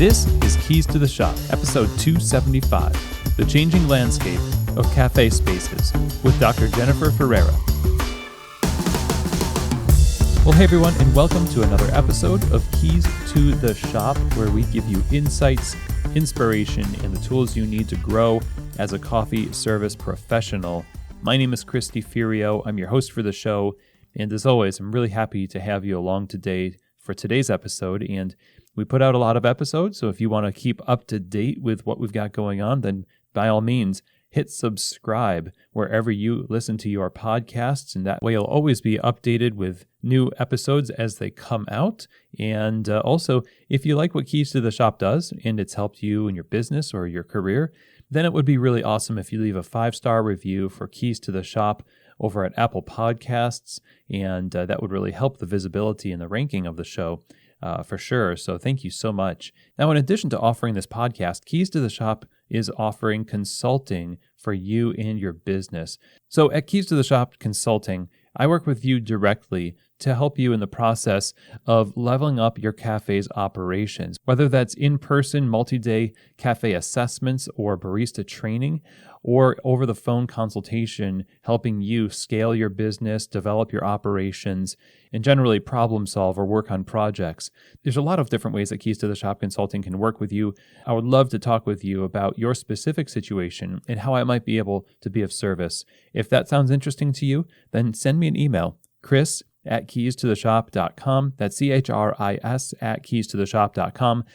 This is Keys to the Shop, episode 275, The Changing Landscape of Cafe Spaces, with Dr. Jennifer Ferreira. Well, hey everyone, and welcome to another episode of Keys to the Shop, where we give you insights, inspiration, and the tools you need to grow as a coffee service professional. My name is Ferreira. I'm your host for the show, and as always, I'm really happy to have you along today for today's episode. And we put out a lot of episodes, so if you want to keep up to date with what we've got going on, then by all means, hit subscribe wherever you listen to your podcasts, and that way you'll always be updated with new episodes as they come out. And also, if you like what Keys to the Shop does, and it's helped you in your business or your career, then it would be really awesome if you leave a 5-star review for Keys to the Shop over at Apple Podcasts, and that would really help the visibility and the ranking of the show. For sure. So thank you so much. Now, in addition to offering this podcast, Keys to the Shop is offering consulting for you and your business. So at Keys to the Shop Consulting, I work with you directly to help you in the process of leveling up your cafe's operations, whether that's in-person multi-day cafe assessments or barista training, or over-the-phone consultation, helping you scale your business, develop your operations, and generally problem solve or work on projects. There's a lot of different ways that Keys to the Shop Consulting can work with you. I would love to talk with you about your specific situation and how I might be able to be of service. If that sounds interesting to you, then send me an email, chris@keystotheshop.com. That's CHRIS at keystotheshop.com.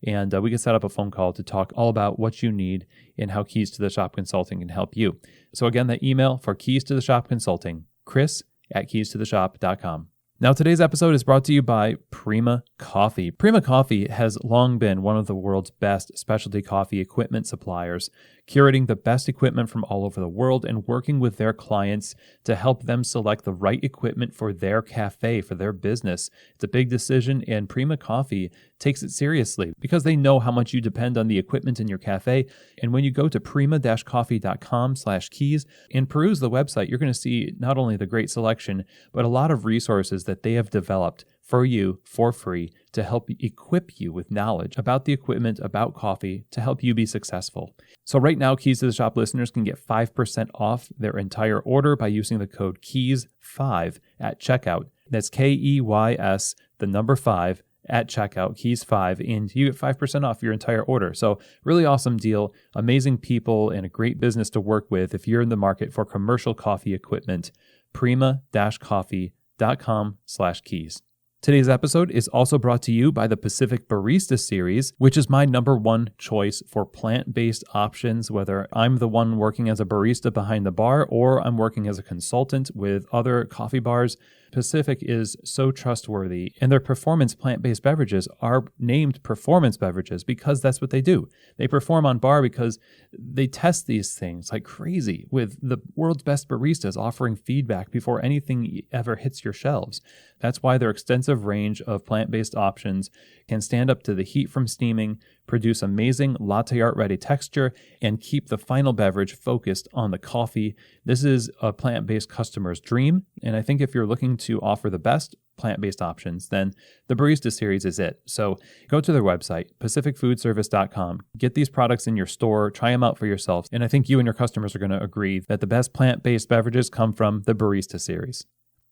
And we can set up a phone call to talk all about what you need and how Keys to the Shop Consulting can help you. So again, the email for Keys to the Shop Consulting, chris@keystotheshop.com. Now, today's episode is brought to you by Prima Coffee. Prima Coffee has long been one of the world's best specialty coffee equipment suppliers, curating the best equipment from all over the world and working with their clients to help them select the right equipment for their cafe, for their business. It's a big decision, and Prima Coffee takes it seriously because they know how much you depend on the equipment in your cafe. And when you go to prima-coffee.com/keys and peruse the website, you're going to see not only the great selection, but a lot of resources that they have developed for you for free to help equip you with knowledge about the equipment, about coffee, to help you be successful. So right now, Keys to the Shop listeners can get 5% off their entire order by using the code KEYS5 at checkout. That's KEYS, the number 5, at checkout, KEYS5, and you get 5% off your entire order. So really awesome deal, amazing people, and a great business to work with if you're in the market for commercial coffee equipment. prima-coffee.com/keys. Today's episode is also brought to you by the Pacific Barista Series, which is my number one choice for plant-based options, whether I'm the one working as a barista behind the bar or I'm working as a consultant with other coffee bars. Pacific is so trustworthy, and their performance plant-based beverages are named performance beverages because that's what they do. They perform on bar because they test these things like crazy with the world's best baristas offering feedback before anything ever hits your shelves. That's why their extensive range of plant-based options can stand up to the heat from steaming, produce amazing latte art ready texture, and keep the final beverage focused on the coffee. This is a plant-based customer's dream, and I think if you're looking to offer the best plant-based options, then the Barista Series is it. So go to their website, pacificfoodservice.com, get these products in your store, try them out for yourself, and I think you and your customers are going to agree that the best plant-based beverages come from the Barista Series.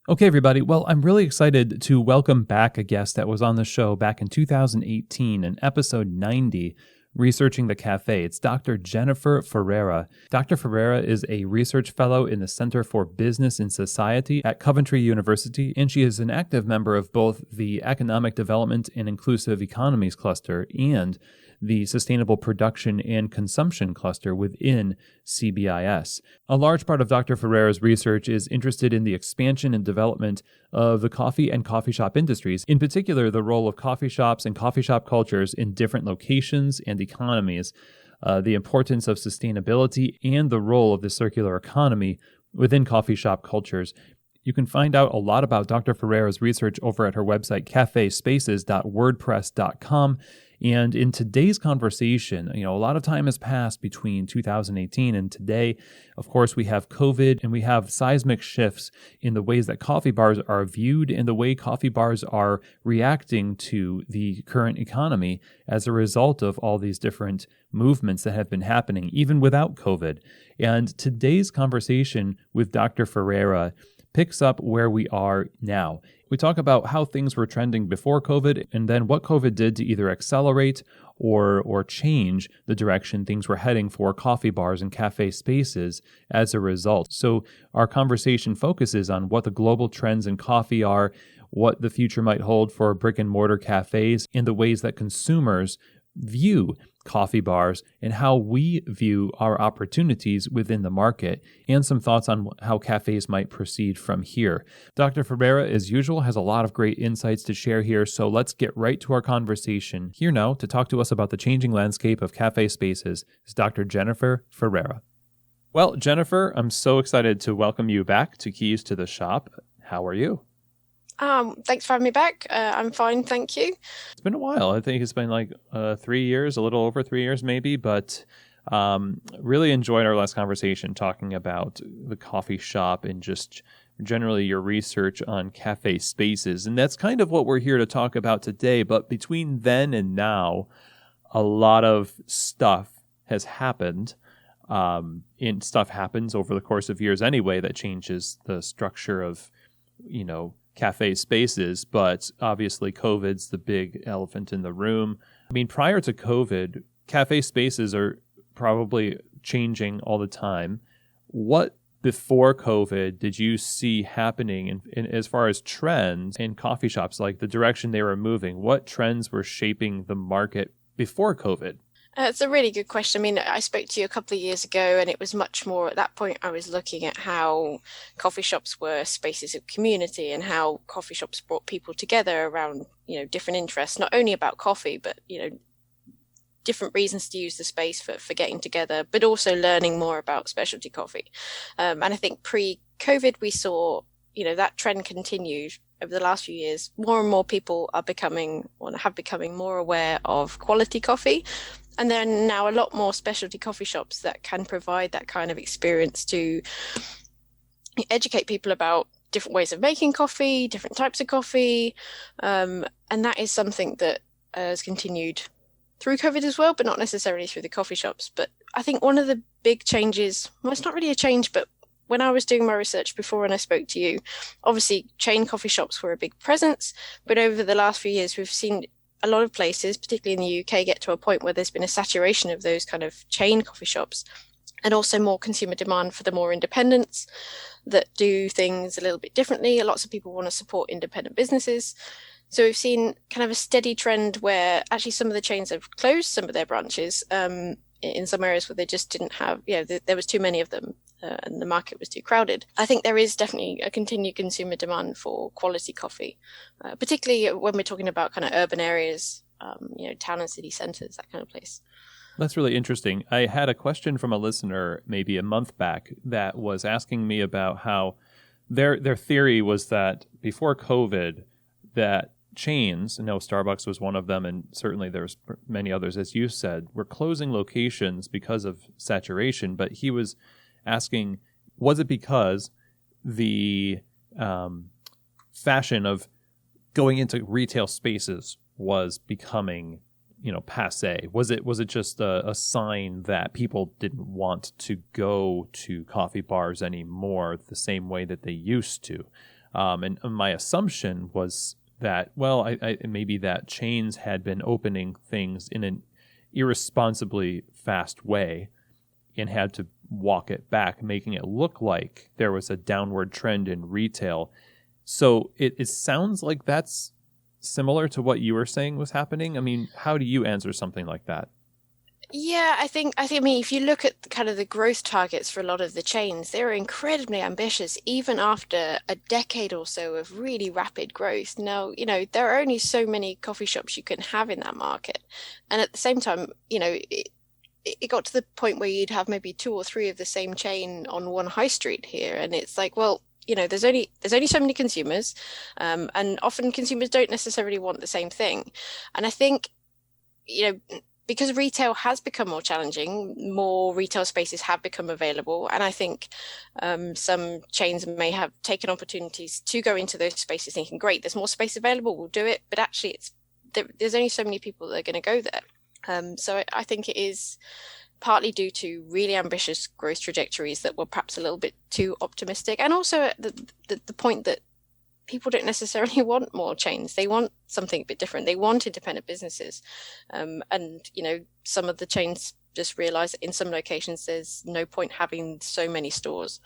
Okay, everybody. Well, I'm really excited to welcome back a guest that was on the show back in 2018 in episode 90, Researching the Cafe. It's Dr. Jennifer Ferreira. Dr. Ferreira is a research fellow in the Center for Business and Society at Coventry University, and she is an active member of both the Economic Development and Inclusive Economies Cluster and the Sustainable Production and Consumption Cluster within CBIS. A large part of Dr. Ferreira's research is interested in the expansion and development of the coffee and coffee shop industries, in particular the role of coffee shops and coffee shop cultures in different locations and economies, the importance of sustainability, and the role of the circular economy within coffee shop cultures. You can find out a lot about Dr. Ferreira's research over at her website, cafespaces.wordpress.com. And in today's conversation, a lot of time has passed between 2018 and today. Of course, we have COVID and we have seismic shifts in the ways that coffee bars are viewed and the way coffee bars are reacting to the current economy as a result of all these different movements that have been happening, even without COVID. And today's conversation with Dr. Ferreira picks up where we are now. We talk about how things were trending before COVID and then what COVID did to either accelerate or change the direction things were heading for coffee bars and cafe spaces as a result. So our conversation focuses on what the global trends in coffee are, what the future might hold for brick and mortar cafes, and the ways that consumers view coffee bars and how we view our opportunities within the market, and some thoughts on how cafes might proceed from here. Dr. Ferreira, as usual, has a lot of great insights to share here, so let's get right to our conversation. Here now to talk to us about the changing landscape of cafe spaces is Dr. Jennifer Ferreira. Well, Jennifer, I'm so excited to welcome you back to Keys to the Shop. How are you? Thanks for having me back. I'm fine, thank you. It's been a while. I think it's been like 3 years, a little over 3 years maybe, but really enjoyed our last conversation talking about the coffee shop and just generally your research on cafe spaces. And that's kind of what we're here to talk about today. But between then and now, a lot of stuff has happened. And stuff happens over the course of years anyway that changes the structure of, cafe spaces, but obviously COVID's the big elephant in the room. I mean, prior to COVID, cafe spaces are probably changing all the time. What before COVID did you see happening in as far as trends in coffee shops, like the direction they were moving? What trends were shaping the market before COVID? It's a really good question. I mean, I spoke to you a couple of years ago, and it was much more at that point. I was looking at how coffee shops were spaces of community and how coffee shops brought people together around, different interests, not only about coffee, but, different reasons to use the space for getting together, but also learning more about specialty coffee. And I think pre-COVID, we saw, that trend continued over the last few years. More and more people are becoming more aware of quality coffee. And there are now a lot more specialty coffee shops that can provide that kind of experience to educate people about different ways of making coffee, different types of coffee. And that is something that has continued through COVID as well, but not necessarily through the coffee shops. But I think one of the big changes, well, it's not really a change, but when I was doing my research before and I spoke to you, obviously chain coffee shops were a big presence. But over the last few years, we've seen a lot of places, particularly in the UK, get to a point where there's been a saturation of those kind of chain coffee shops, and also more consumer demand for the more independents that do things a little bit differently. Lots of people want to support independent businesses. So we've seen kind of a steady trend where actually some of the chains have closed some of their branches in some areas where they just didn't have, there was too many of them and the market was too crowded. I think there is definitely a continued consumer demand for quality coffee, particularly when we're talking about kind of urban areas, town and city centers, that kind of place. That's really interesting. I had a question from a listener maybe a month back that was asking me about how their theory was that before COVID, that chains, Starbucks was one of them, and certainly there's many others, as you said, were closing locations because of saturation. But he was asking, was it because the fashion of going into retail spaces was becoming, passe? Was it just a sign that people didn't want to go to coffee bars anymore the same way that they used to? And my assumption was that, well, I maybe that chains had been opening things in an irresponsibly fast way and had to walk it back, making it look like there was a downward trend in retail. So it sounds like that's similar to what you were saying was happening. I mean, how do you answer something like that? Yeah, I mean, if you look at kind of the growth targets for a lot of the chains, they're incredibly ambitious, even after a decade or so of really rapid growth. Now, there are only so many coffee shops you can have in that market. And at the same time, it got to the point where you'd have maybe 2 or 3 of the same chain on one high street here. And it's like, well, there's only so many consumers, and often consumers don't necessarily want the same thing. And I think, because retail has become more challenging, more retail spaces have become available. And I think some chains may have taken opportunities to go into those spaces thinking, great, there's more space available, we'll do it. But actually, there's only so many people that are going to go there. So I think it is partly due to really ambitious growth trajectories that were perhaps a little bit too optimistic. And also the point that people don't necessarily want more chains. They want something a bit different. They want independent businesses. And, some of the chains just realize that in some locations, there's no point having so many stores.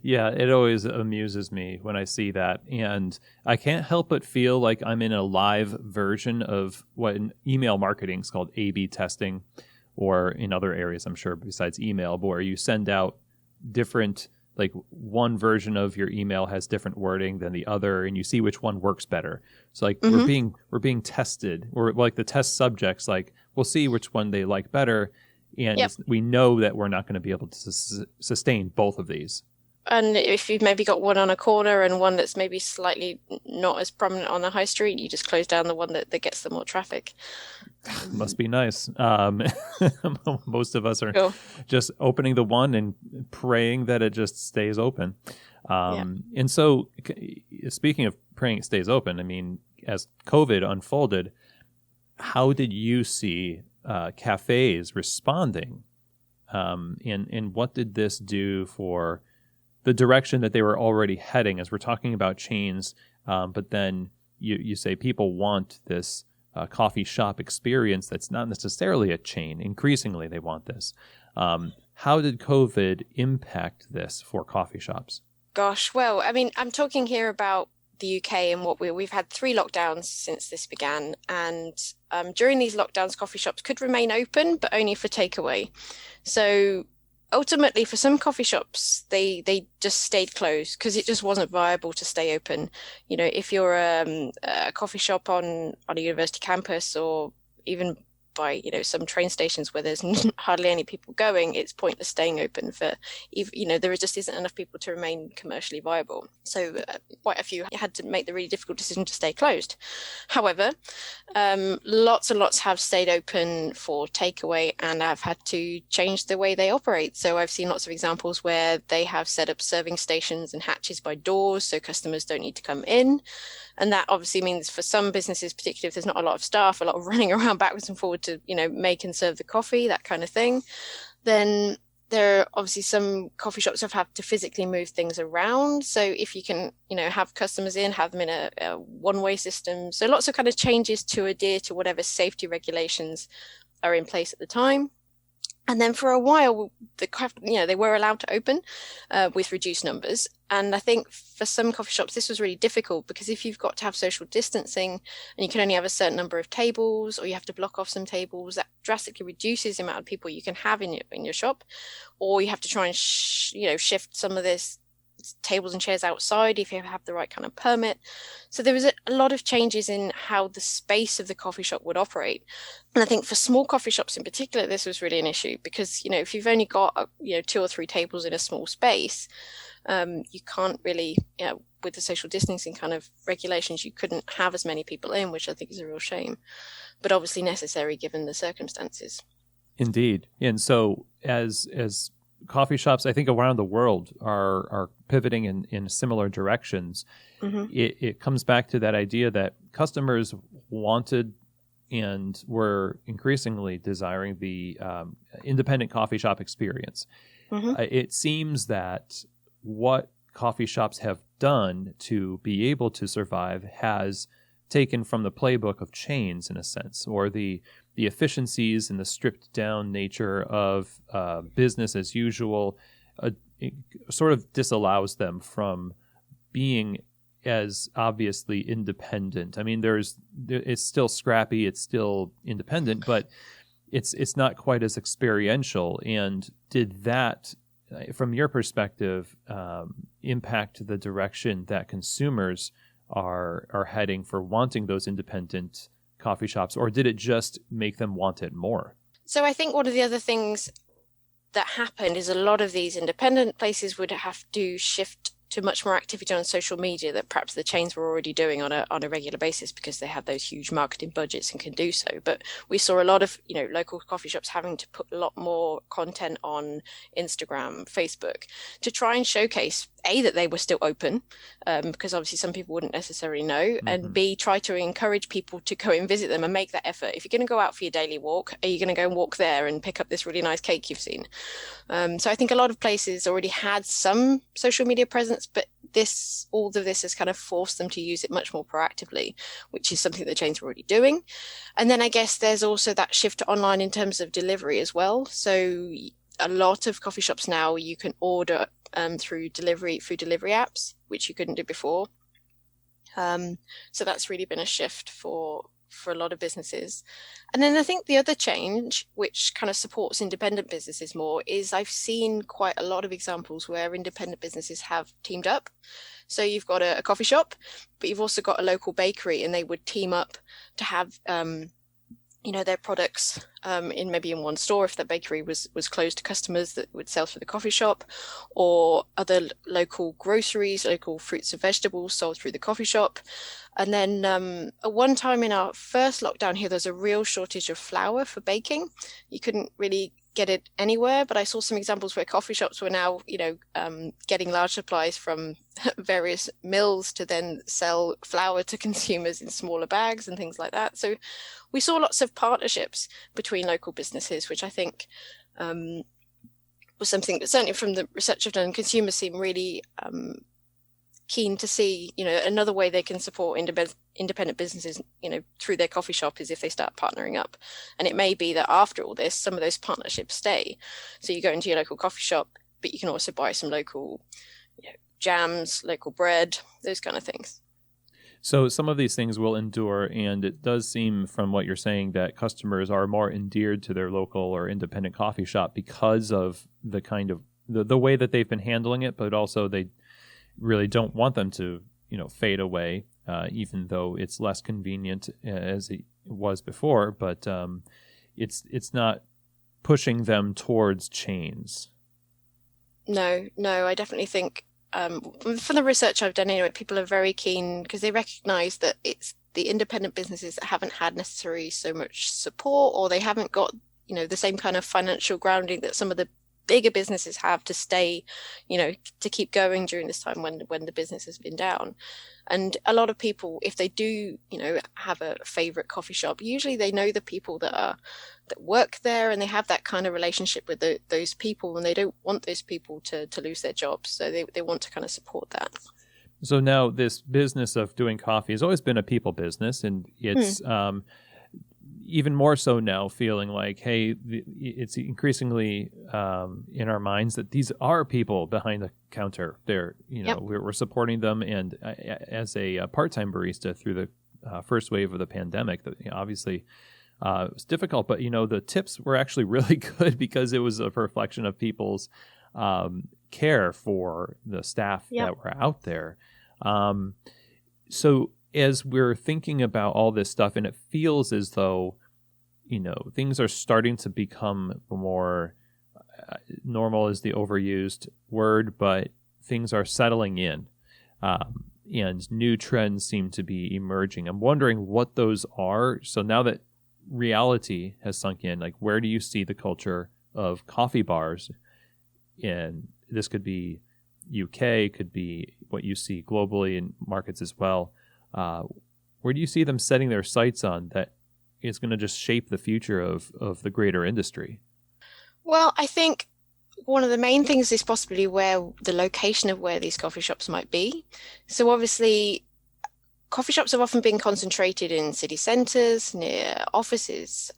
Yeah, it always amuses me when I see that. And I can't help but feel like I'm in a live version of what in email marketing is called A/B testing, or in other areas, I'm sure, besides email, where you send out different, like one version of your email has different wording than the other, and you see which one works better. So like we're being tested, or like the test subjects, like we'll see which one they like better. And we know that we're not going to be able to sustain both of these. And if you've maybe got one on a corner and one that's maybe slightly not as prominent on the high street, you just close down the one that gets the more traffic. Must be nice. Most of us are just opening the one and praying that it just stays open. And so, speaking of praying it stays open, I mean, as COVID unfolded, how did you see cafes responding? And what did this do for the direction that they were already heading, as we're talking about chains, but then you say people want this coffee shop experience that's not necessarily a chain. Increasingly, they want this. How did COVID impact this for coffee shops? Gosh, well, I mean, I'm talking here about the UK and what we've had 3 lockdowns since this began. And during these lockdowns, coffee shops could remain open, but only for takeaway. So ultimately, for some coffee shops, they just stayed closed because it just wasn't viable to stay open. If you're a coffee shop on a university campus, or even by some train stations where there's hardly any people going, it's pointless staying open for there just isn't enough people to remain commercially viable. So quite a few had to make the really difficult decision to stay closed. However, lots and lots have stayed open for takeaway and have had to change the way they operate. So I've seen lots of examples where they have set up serving stations and hatches by doors so customers don't need to come in. And that obviously means for some businesses, particularly if there's not a lot of staff, a lot of running around backwards and forward to, make and serve the coffee, that kind of thing, then there are obviously some coffee shops have had to physically move things around. So if you can, have customers in, have them in a one-way system. So lots of kind of changes to adhere to whatever safety regulations are in place at the time. And then for a while, they were allowed to open with reduced numbers. And I think for some coffee shops, this was really difficult because if you've got to have social distancing and you can only have a certain number of tables, or you have to block off some tables, that drastically reduces the amount of people you can have in your shop. Or you have to try and shift some of this tables and chairs outside if you have the right kind of permit. So there was a lot of changes in how the space of the coffee shop would operate. And I think for small coffee shops in particular, this was really an issue because, if you've only got, 2 or 3 tables in a small space, you can't really, with the social distancing kind of regulations, you couldn't have as many people in, which I think is a real shame, but obviously necessary given the circumstances. Indeed. And so as coffee shops, I think around the world are pivoting in similar directions. Mm-hmm. It comes back to that idea that customers wanted and were increasingly desiring the independent coffee shop experience. Mm-hmm. It seems that what coffee shops have done to be able to survive has taken from the playbook of chains in a sense, or the efficiencies and the stripped down nature of business as usual. It sort of disallows them from being as obviously independent. I mean, it's still scrappy, it's still independent, but it's not quite as experiential. And did that, from your perspective, impact the direction that consumers are heading for wanting those independent coffee shops, or did it just make them want it more? So I think one of the other things that happened is a lot of these independent places would have to shift to much more activity on social media that perhaps the chains were already doing on a regular basis because they have those huge marketing budgets and can do so. But we saw a lot of, local coffee shops having to put a lot more content on Instagram, Facebook to try and showcase that they were still open, because obviously some people wouldn't necessarily know, and B, try to encourage people to go and visit them and make that effort. If you're going to go out for your daily walk, are you going to go and walk there and pick up this really nice cake you've seen? So I think a lot of places already had some social media presence, but all of this has kind of forced them to use it much more proactively, which is something the chains were already doing. And then I guess there's also that shift to online in terms of delivery as well. So a lot of coffee shops now, you can order through food delivery apps, which you couldn't do before. So that's really been a shift for a lot of businesses. And then I think the other change, which kind of supports independent businesses more, is I've seen quite a lot of examples where independent businesses have teamed up. So you've got a coffee shop, but you've also got a local bakery, and they would team up to have their products in one store if the bakery was closed to customers that would sell through the coffee shop, or other local groceries, local fruits and vegetables sold through the coffee shop. And then at one time in our first lockdown here, there's a real shortage of flour for baking. You couldn't really get it anywhere, but I saw some examples where coffee shops were now, getting large supplies from various mills to then sell flour to consumers in smaller bags and things like that. So we saw lots of partnerships between local businesses, which I think was something that certainly from the research I've done, consumers seem really keen to see, another way they can support independent businesses, through their coffee shop is if they start partnering up. And it may be that after all this, some of those partnerships stay. So you go into your local coffee shop, but you can also buy some local jams, local bread, those kind of things. So some of these things will endure, and it does seem from what you're saying that customers are more endeared to their local or independent coffee shop because of the kind of the way that they've been handling it, but also they really don't want them to, fade away, even though it's less convenient as it was before. But it's not pushing them towards chains. No, I definitely think from the research I've done anyway, people are very keen because they recognize that it's the independent businesses that haven't had necessarily so much support, or they haven't got, the same kind of financial grounding that some of the bigger businesses have to stay, to keep going during this time when the business has been down. And a lot of people, if they do, have a favorite coffee shop, usually they know the people that work there, and they have that kind of relationship with those people, and they don't want those people to lose their jobs. So they want to kind of support that. So now this business of doing coffee has always been a people business, and it's even more so now, feeling like, hey, it's increasingly in our minds that these are people behind the counter. They're, we're supporting them. And as a part-time barista through the first wave of the pandemic, obviously it was difficult, but, the tips were actually really good because it was a reflection of people's care for the staff that were out there. So as we're thinking about all this stuff, and it feels as though, things are starting to become more normal is the overused word, but things are settling in, and new trends seem to be emerging. I'm wondering what those are. So now that reality has sunk in, like, where do you see the culture of coffee bars? And this could be UK, could be what you see globally in markets as well. Where do you see them setting their sights on that is going to just shape the future of the greater industry? Well, I think one of the main things is possibly where the location of where these coffee shops might be. So obviously, coffee shops have often been concentrated in city centres, near offices,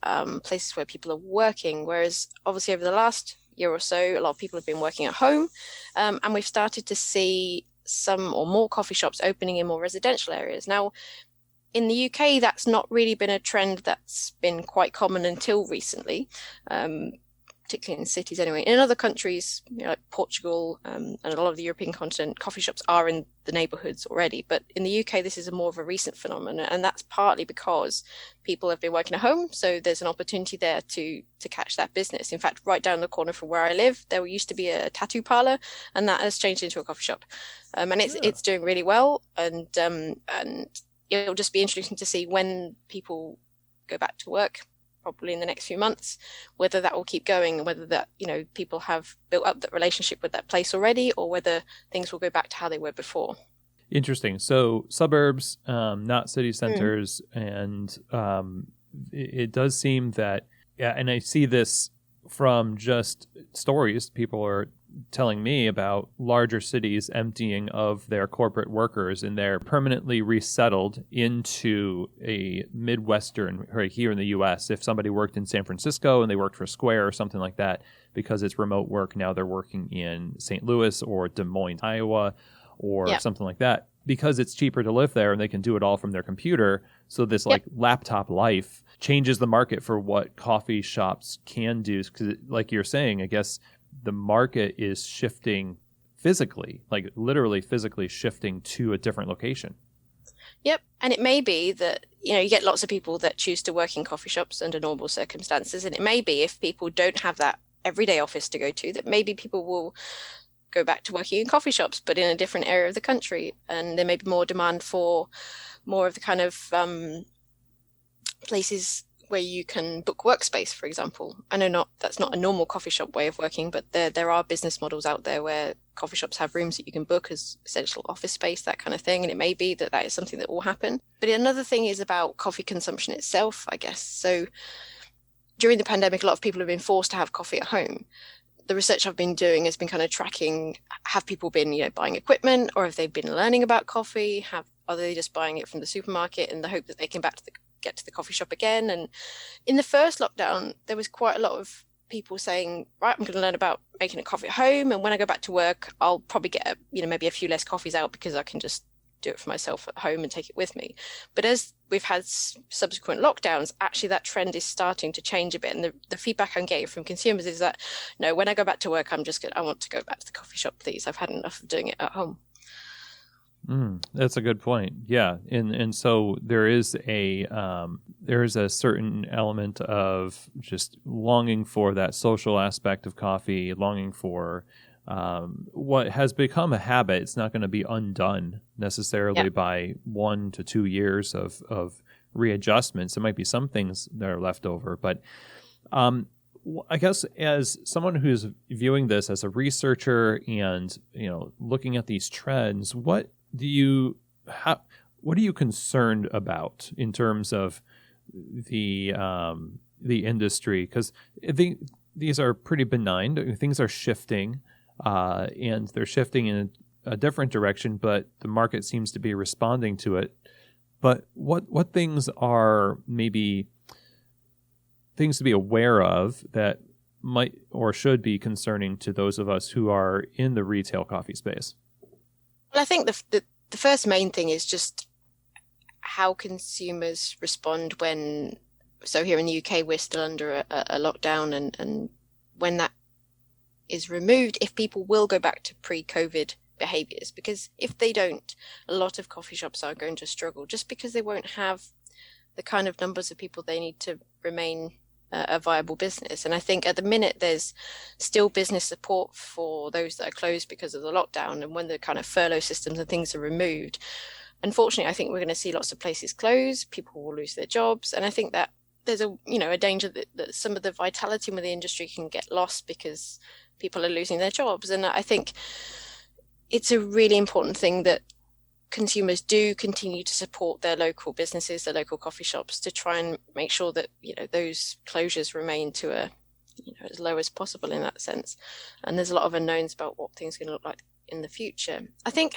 places where people are working, whereas obviously over the last year or so, a lot of people have been working at home, and we've started to see some or more coffee shops opening in more residential areas. Now, in the UK, that's not really been a trend that's been quite common until recently. particularly in cities anyway. In other countries, like Portugal and a lot of the European continent, coffee shops are in the neighborhoods already. But in the UK, this is a more of a recent phenomenon, and that's partly because people have been working at home, so there's an opportunity there to catch that business. In fact, right down the corner from where I live, there used to be a tattoo parlor, and that has changed into a coffee shop, and it's doing really well. And it'll just be interesting to see when people go back to work, probably in the next few months, whether that will keep going and whether that, people have built up that relationship with that place already, or whether things will go back to how they were before. Interesting. So suburbs, not city centers. And it does seem that, and I see this from just stories people are telling me about larger cities emptying of their corporate workers, and they're permanently resettled into a Midwestern, right here in the U.S. If somebody worked in San Francisco and they worked for Square or something like that, because it's remote work, now they're working in St. Louis or Des Moines, Iowa, or something like that, because it's cheaper to live there and they can do it all from their computer. So this laptop life changes the market for what coffee shops can do. Because like you're saying, I guess the market is shifting physically, like literally physically shifting to a different location. Yep. And it may be that, you get lots of people that choose to work in coffee shops under normal circumstances. And it may be, if people don't have that everyday office to go to, that maybe people will go back to working in coffee shops, but in a different area of the country. And there may be more demand for more of the kind of places where you can book workspace, for example. I know that's not a normal coffee shop way of working, but there are business models out there where coffee shops have rooms that you can book as essential office space, that kind of thing. And it may be that is something that will happen. But another thing is about coffee consumption itself, I guess. So during the pandemic, a lot of people have been forced to have coffee at home. The research I've been doing has been kind of tracking, have people been, buying equipment, or have they been learning about coffee? Are they just buying it from the supermarket in the hope that they can get to the coffee shop again? And in the first lockdown, there was quite a lot of people saying, right, I'm going to learn about making a coffee at home, and when I go back to work, I'll probably get maybe a few less coffees out because I can just do it for myself at home and take it with me. But as we've had subsequent lockdowns, actually that trend is starting to change a bit. And the feedback I'm getting from consumers is that, no, when I go back to work, I want to go back to the coffee shop, please. I've had enough of doing it at home. That's a good point. Yeah. And so there is a certain element of just longing for that social aspect of coffee, longing for what has become a habit. It's not going to be undone necessarily by 1 to 2 years of readjustments. There might be some things that are left over, but I guess as someone who's viewing this as a researcher and looking at these trends, what are you concerned about in terms of the industry? Because I think these are pretty benign. Things are shifting. And they're shifting in a different direction, but the market seems to be responding to it. But what things are maybe things to be aware of that might or should be concerning to those of us who are in the retail coffee space? Well, I think the first main thing is just how consumers respond so here in the UK, we're still under a lockdown, and when that is removed, if people will go back to pre-COVID behaviors. Because if they don't, a lot of coffee shops are going to struggle, just because they won't have the kind of numbers of people they need to remain a viable business. And I think at the minute there's still business support for those that are closed because of the lockdown, and when the kind of furlough systems and things are removed, unfortunately I think we're going to see lots of places close, people will lose their jobs. And I think that there's a danger that some of the vitality with the industry can get lost because people are losing their jobs. And I think it's a really important thing that consumers do continue to support their local businesses, their local coffee shops, to try and make sure that those closures remain to as low as possible in that sense. And there's a lot of unknowns about what things are going to look like in the future. I think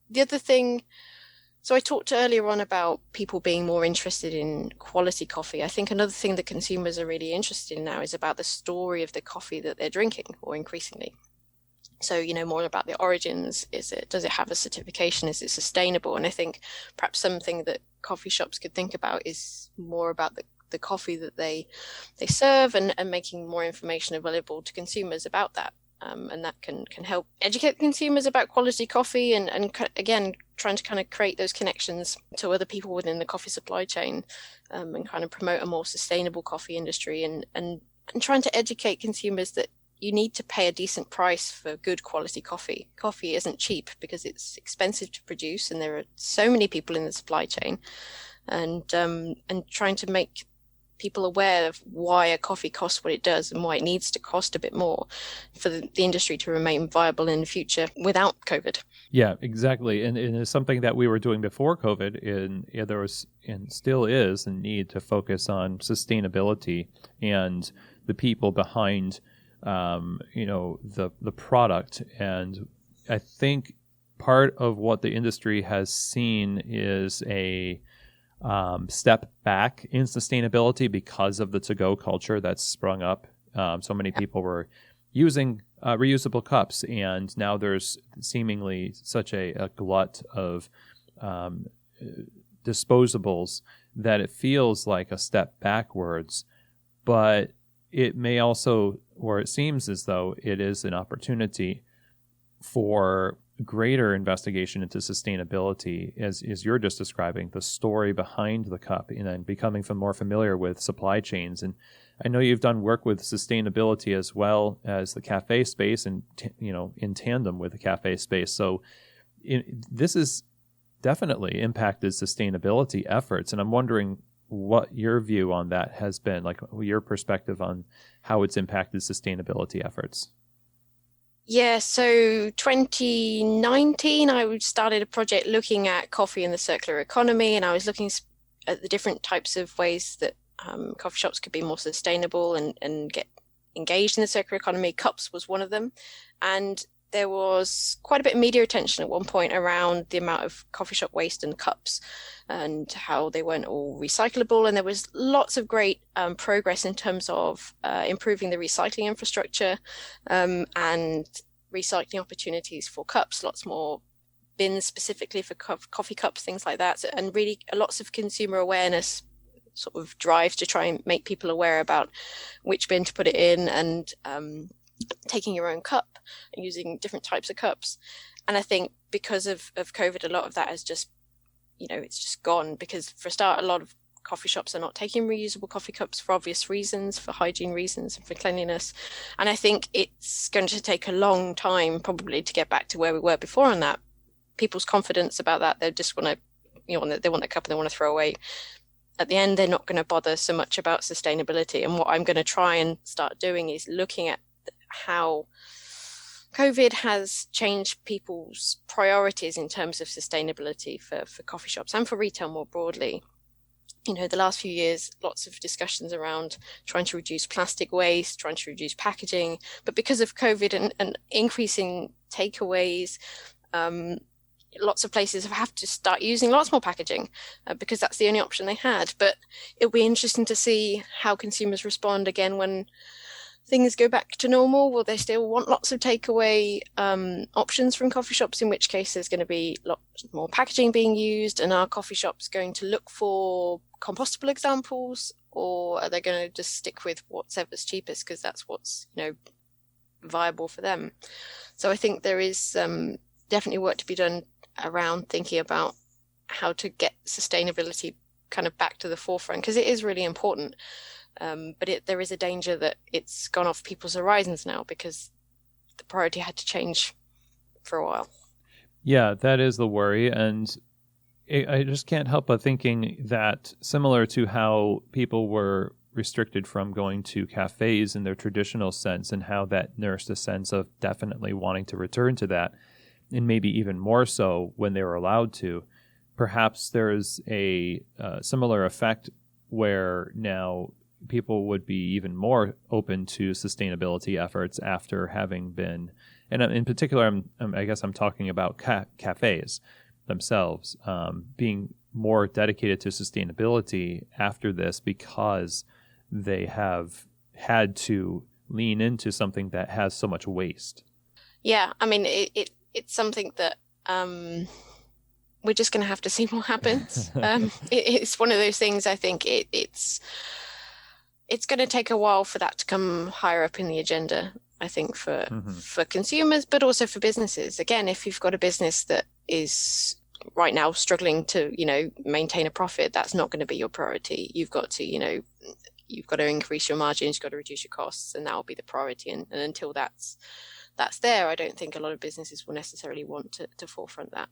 the other thing, so I talked earlier on about people being more interested in quality coffee. I think another thing that consumers are really interested in now is about the story of the coffee that they're drinking, or increasingly. So, more about the origins. Does it have a certification? Is it sustainable? And I think perhaps something that coffee shops could think about is more about the coffee that they serve, and making more information available to consumers about that. And that can help educate consumers about quality coffee, and again, trying to kind of create those connections to other people within the coffee supply chain, and kind of promote a more sustainable coffee industry, and trying to educate consumers that you need to pay a decent price for good quality coffee. Coffee isn't cheap because it's expensive to produce, and there are so many people in the supply chain, and trying to make people aware of why a coffee costs what it does and why it needs to cost a bit more for the industry to remain viable in the future without COVID. Yeah, exactly. And it's something that we were doing before COVID, and there was and still is a need to focus on sustainability and the people behind the product. And I think part of what the industry has seen is a step back in sustainability because of the to-go culture that's sprung up. So many people were using reusable cups, and now there's seemingly such a glut of disposables that it feels like a step backwards. But it may also, or it seems as though it is an opportunity for greater investigation into sustainability, as you're just describing, the story behind the cup, and then becoming more familiar with supply chains. And I know you've done work with sustainability as well as the cafe space, and in tandem with the cafe space. So this has definitely impacted sustainability efforts, and I'm wondering what your view on that has been, like your perspective on how it's impacted sustainability efforts. Yeah, so 2019, I started a project looking at coffee and the circular economy, and I was looking at the different types of ways that coffee shops could be more sustainable and get engaged in the circular economy. Cups was one of them, and there was quite a bit of media attention at one point around the amount of coffee shop waste and cups and how they weren't all recyclable. And there was lots of great progress in terms of improving the recycling infrastructure and recycling opportunities for cups, lots more bins specifically for coffee cups, things like that. And really lots of consumer awareness sort of drives to try and make people aware about which bin to put it in, and taking your own cup and using different types of cups. And I think because of COVID, a lot of that has just, it's just gone, because for a start, a lot of coffee shops are not taking reusable coffee cups for obvious reasons, for hygiene reasons and for cleanliness. And I think it's going to take a long time probably to get back to where we were before on that. People's confidence about that, they just want to, they want a cup and they want to throw away. At the end, they're not going to bother so much about sustainability. And what I'm going to try and start doing is looking at how COVID has changed people's priorities in terms of sustainability for coffee shops and for retail more broadly. The last few years, lots of discussions around trying to reduce plastic waste, trying to reduce packaging. But because of COVID and increasing takeaways, lots of places have to start using lots more packaging because that's the only option they had. But it'll be interesting to see how consumers respond again when things go back to normal. Will they still want lots of takeaway options from coffee shops, in which case there's going to be lots more packaging being used? And are coffee shops going to look for compostable examples, or are they going to just stick with whatever's cheapest because that's what's viable for them? So I think there is definitely work to be done around thinking about how to get sustainability kind of back to the forefront, because it is really important. But there is a danger that it's gone off people's horizons now because the priority had to change for a while. Yeah, that is the worry. And I just can't help but thinking that similar to how people were restricted from going to cafes in their traditional sense, and how that nursed a sense of definitely wanting to return to that, and maybe even more so when they were allowed to, perhaps there's a similar effect where now people would be even more open to sustainability efforts after having been, and in particular, I guess I'm talking about cafes themselves, being more dedicated to sustainability after this, because they have had to lean into something that has so much waste. Yeah, I mean, it's something that we're just going to have to see what happens. It's one of those things. I think it's going to take a while for that to come higher up in the agenda. I think for consumers, but also for businesses. Again, if you've got a business that is right now struggling to, maintain a profit, that's not going to be your priority. You've got to, you've got to increase your margins, you've got to reduce your costs, and that will be the priority. And until that's there, I don't think a lot of businesses will necessarily want to forefront that.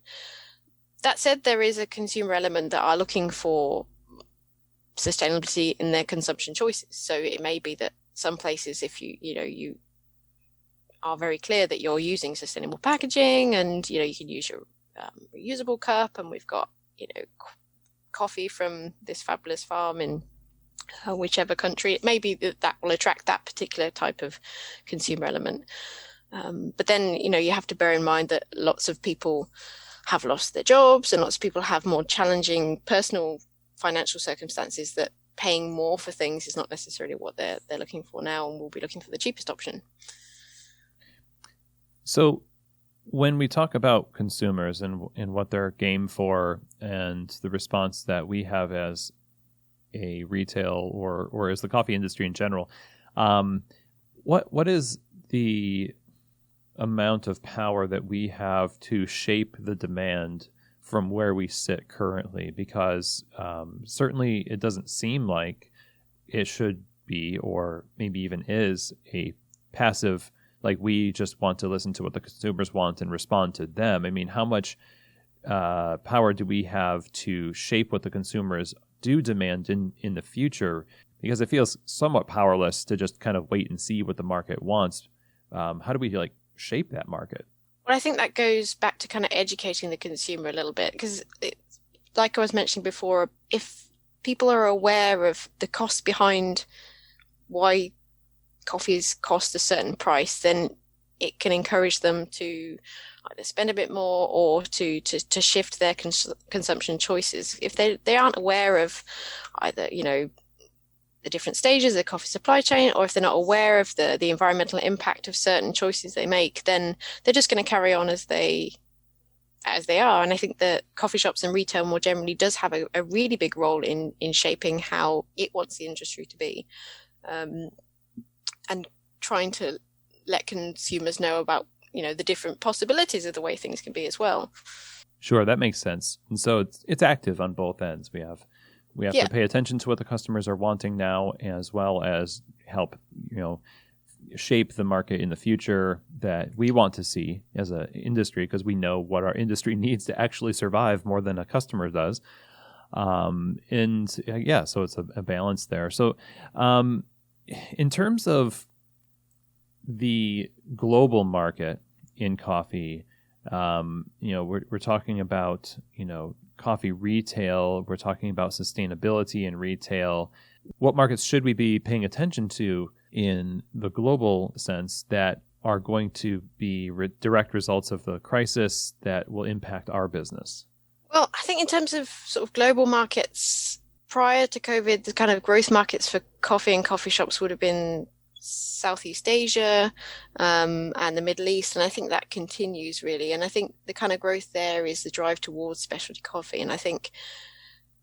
That said, there is a consumer element that are looking for sustainability in their consumption choices. So it may be that some places, if you are very clear that you're using sustainable packaging, and you can use your reusable cup, and we've got coffee from this fabulous farm in whichever country, it may be that will attract that particular type of consumer element. But then you have to bear in mind that lots of people have lost their jobs, and lots of people have more challenging personal financial circumstances, that paying more for things is not necessarily what they're looking for now, and will be looking for the cheapest option. So when we talk about consumers and what they're game for, and the response that we have as a retail or as the coffee industry in general, what is the amount of power that we have to shape the demand from where we sit currently? Because certainly it doesn't seem like it should be, or maybe even is, a passive, like we just want to listen to what the consumers want and respond to them. I mean, how much power do we have to shape what the consumers do demand in the future? Because it feels somewhat powerless to just kind of wait and see what the market wants. How do we shape that market? Well, I think that goes back to kind of educating the consumer a little bit, because like I was mentioning before, if people are aware of the cost behind why coffees cost a certain price, then it can encourage them to either spend a bit more or to shift their consumption choices. If they aren't aware of either, the different stages of the coffee supply chain, or if they're not aware of the environmental impact of certain choices they make, then they're just going to carry on as they are. And I think that coffee shops and retail more generally does have a really big role in shaping how it wants the industry to be, and trying to let consumers know about the different possibilities of the way things can be as well. Sure, that makes sense. And so it's active on both ends. We have to pay attention to what the customers are wanting now, as well as help shape the market in the future that we want to see as an industry, because we know what our industry needs to actually survive more than a customer does. So it's a balance there. So in terms of the global market in coffee, we're talking about, coffee retail. We're talking about sustainability in retail. What markets should we be paying attention to in the global sense that are going to be direct results of the crisis that will impact our business? Well, I think in terms of sort of global markets, prior to COVID, the kind of growth markets for coffee and coffee shops would have been Southeast Asia and the Middle East, and I think that continues really. And I think the kind of growth there is the drive towards specialty coffee. And I think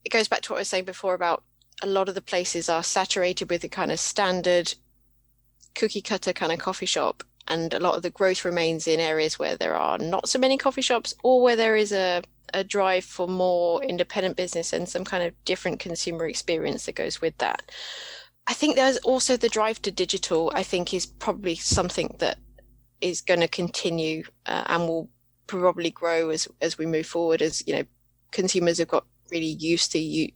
it goes back to what I was saying before about a lot of the places are saturated with the kind of standard cookie cutter kind of coffee shop, and a lot of the growth remains in areas where there are not so many coffee shops, or where there is a drive for more independent business and some kind of different consumer experience that goes with that. I think there's also the drive to digital, I think, is probably something that is going to continue and will probably grow as we move forward, as consumers have got really used to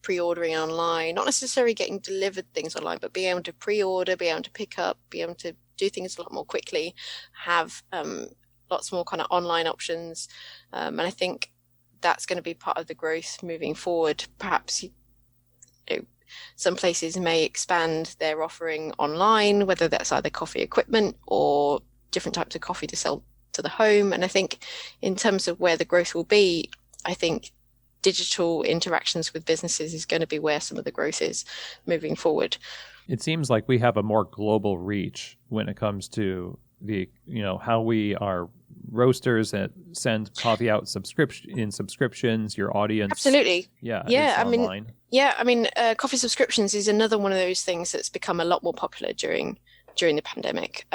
pre-ordering online, not necessarily getting delivered things online, but being able to pre-order, be able to pick up, be able to do things a lot more quickly, have lots more kind of online options, and I think that's going to be part of the growth moving forward. Perhaps some places may expand their offering online, whether that's either coffee equipment or different types of coffee to sell to the home. And I think in terms of where the growth will be, I think digital interactions with businesses is going to be where some of the growth is moving forward. It seems like we have a more global reach when it comes to the how we are roasters that send coffee out subscriptions, your audience. Absolutely. Is online. Coffee subscriptions is another one of those things that's become a lot more popular during the pandemic.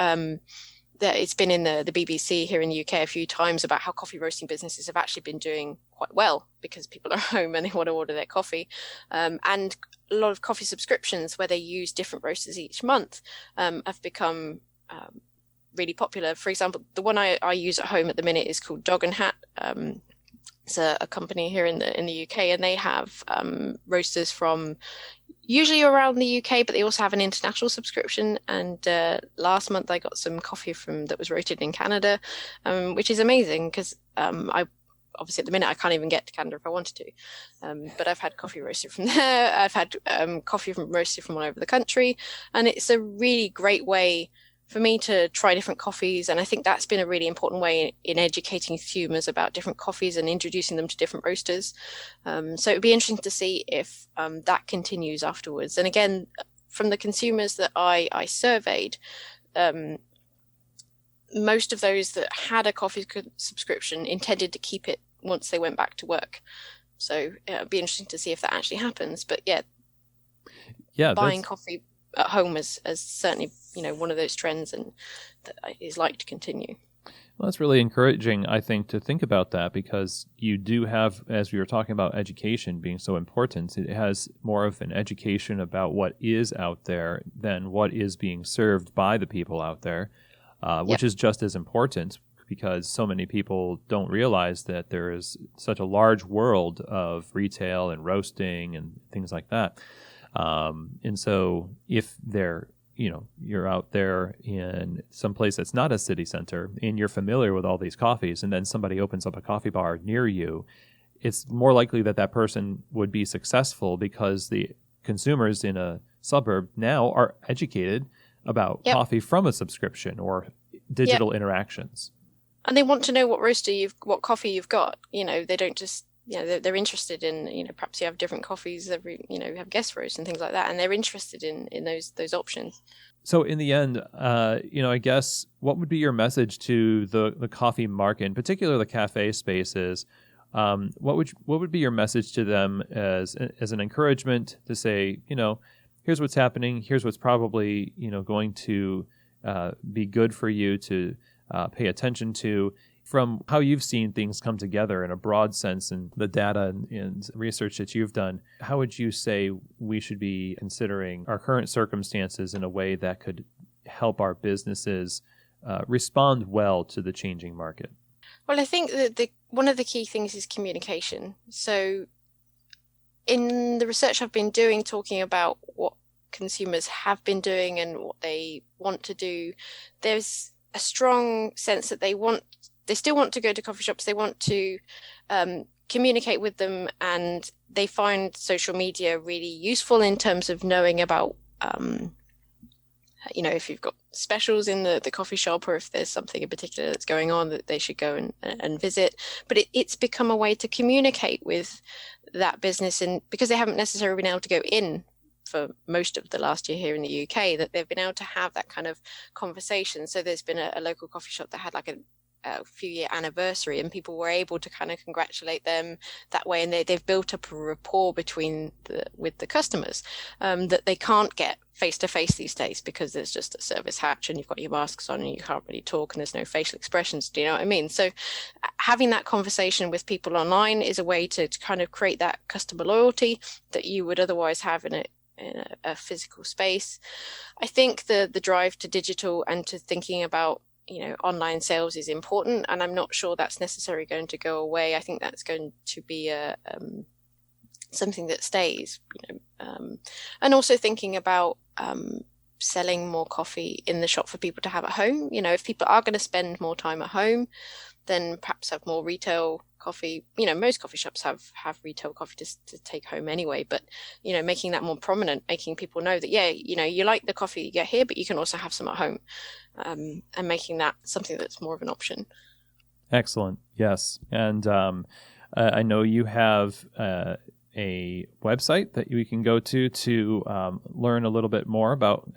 It's been in the BBC here in the UK a few times about how coffee roasting businesses have actually been doing quite well because people are home and they want to order their coffee. And a lot of coffee subscriptions where they use different roasters each month have become really popular. For example, the one I use at home at the minute is called Dog and Hat. It's a company here in the UK, and they have roasters from usually around the UK, but they also have an international subscription. And last month I got some coffee that was roasted in Canada, which is amazing because obviously at the minute I can't even get to Canada if I wanted to. But I've had coffee roasted from there. I've had coffee roasted from all over the country, and it's a really great way for me to try different coffees. And I think that's been a really important way in educating consumers about different coffees and introducing them to different roasters. So it'd be interesting to see if that continues afterwards. And again, from the consumers that I surveyed, most of those that had a coffee subscription intended to keep it once they went back to work. So it'd be interesting to see if that actually happens. But buying coffee at home as certainly one of those trends, and that is like to continue. Well, that's really encouraging, I think, to think about that, because you do have, as we were talking about education being so important, it has more of an education about what is out there than what is being served by the people out there, which is just as important, because so many people don't realize that there is such a large world of retail and roasting and things like that. And so if you're out there in some place that's not a city center and you're familiar with all these coffees, and then somebody opens up a coffee bar near you, it's more likely that person would be successful because the consumers in a suburb now are educated about coffee from a subscription or digital interactions. And they want to know what coffee you've got. They don't just, they're interested in, perhaps you have different coffees you have guest roast and things like that, and they're interested in those options. So in the end, I guess what would be your message to the coffee market, in particular the cafe spaces? What would be your message to them as an encouragement to say, here's what's happening, here's what's probably going to be good for you to pay attention to, from how you've seen things come together in a broad sense and the data and research that you've done? How would you say we should be considering our current circumstances in a way that could help our businesses respond well to the changing market? Well, I think that one of the key things is communication. So in the research I've been doing, talking about what consumers have been doing and what they want to do, there's a strong sense that they still want to go to coffee shops. They want to communicate with them, and they find social media really useful in terms of knowing about, if you've got specials in the coffee shop, or if there's something in particular that's going on that they should go and visit. But it's become a way to communicate with that business, and because they haven't necessarily been able to go in for most of the last year here in the UK, that they've been able to have that kind of conversation. So there's been a local coffee shop that had like a few-year anniversary, and people were able to kind of congratulate them that way, and they've built up a rapport with the customers that they can't get face-to-face these days, because there's just a service hatch and you've got your masks on and you can't really talk and there's no facial expressions. Do you know what I mean? So having that conversation with people online is a way to kind of create that customer loyalty that you would otherwise have in a physical space. I think the drive to digital and to thinking about online sales is important, and I'm not sure that's necessarily going to go away. I think that's going to be something that stays. And also thinking about selling more coffee in the shop for people to have at home. If people are going to spend more time at home, then perhaps have more retail coffee. Most coffee shops have retail coffee to take home anyway, but making that more prominent, making people know that you like the coffee you get here, but you can also have some at home, and making that something that's more of an option. Excellent. Yes. And I know you have a website that we can go to learn a little bit more about,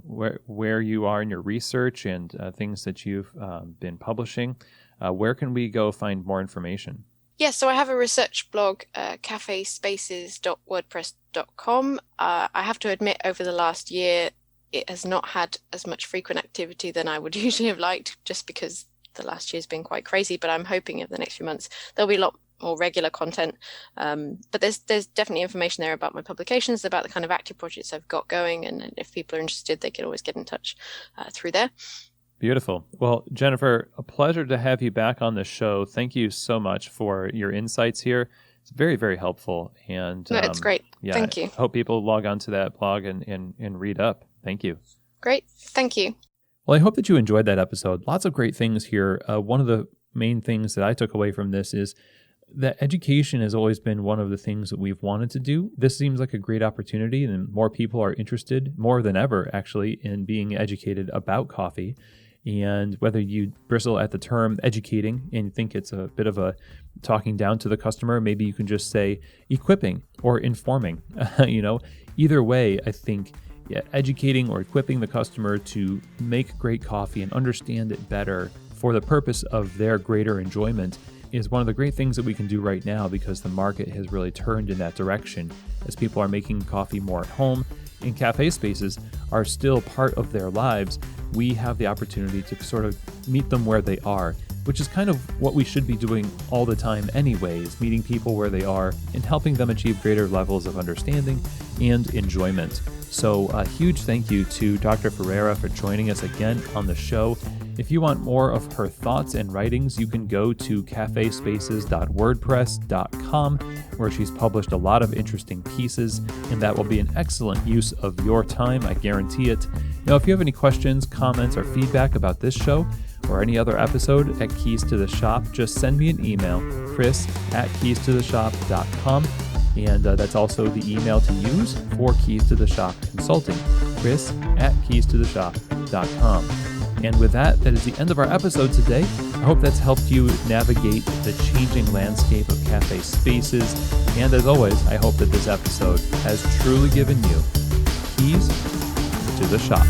where you are in your research and things that you've been publishing, where can we go find more information? Yeah, so I have a research blog, cafespaces.wordpress.com. I have to admit, over the last year, it has not had as much frequent activity than I would usually have liked, just because the last year's been quite crazy. But I'm hoping in the next few months there'll be a lot more regular content. But there's definitely information there about my publications, about the kind of active projects I've got going, and if people are interested, they can always get in touch through there. Beautiful. Well, Jennifer, a pleasure to have you back on the show. Thank you so much for your insights here. It's very, very helpful. And no, it's great. Yeah, Thank you. I hope people log on to that blog and read up. Thank you. Great. Thank you. Well, I hope that you enjoyed that episode. Lots of great things here. One of the main things that I took away from this is that education has always been one of the things that we've wanted to do. This seems like a great opportunity, and more people are interested, more than ever, actually, in being educated about coffee. And whether you bristle at the term educating and think it's a bit of a talking down to the customer, maybe you can just say equipping or informing. Either way, I think educating or equipping the customer to make great coffee and understand it better for the purpose of their greater enjoyment is one of the great things that we can do right now, because the market has really turned in that direction as people are making coffee more at home and cafe spaces are still part of their lives. We have the opportunity to sort of meet them where they are, which is kind of what we should be doing all the time anyways, meeting people where they are and helping them achieve greater levels of understanding and enjoyment. So a huge thank you to Dr. Ferreira for joining us again on the show. If you want more of her thoughts and writings, you can go to cafespaces.wordpress.com, where she's published a lot of interesting pieces, and that will be an excellent use of your time, I guarantee it. Now, if you have any questions, comments, or feedback about this show or any other episode at Keys to the Shop, just send me an email, chris@keystotheshop.com, and that's also the email to use for Keys to the Shop Consulting, chris@keystotheshop.com. And with that is the end of our episode today. I hope that's helped you navigate the changing landscape of cafe spaces. And as always, I hope that this episode has truly given you keys to the shop.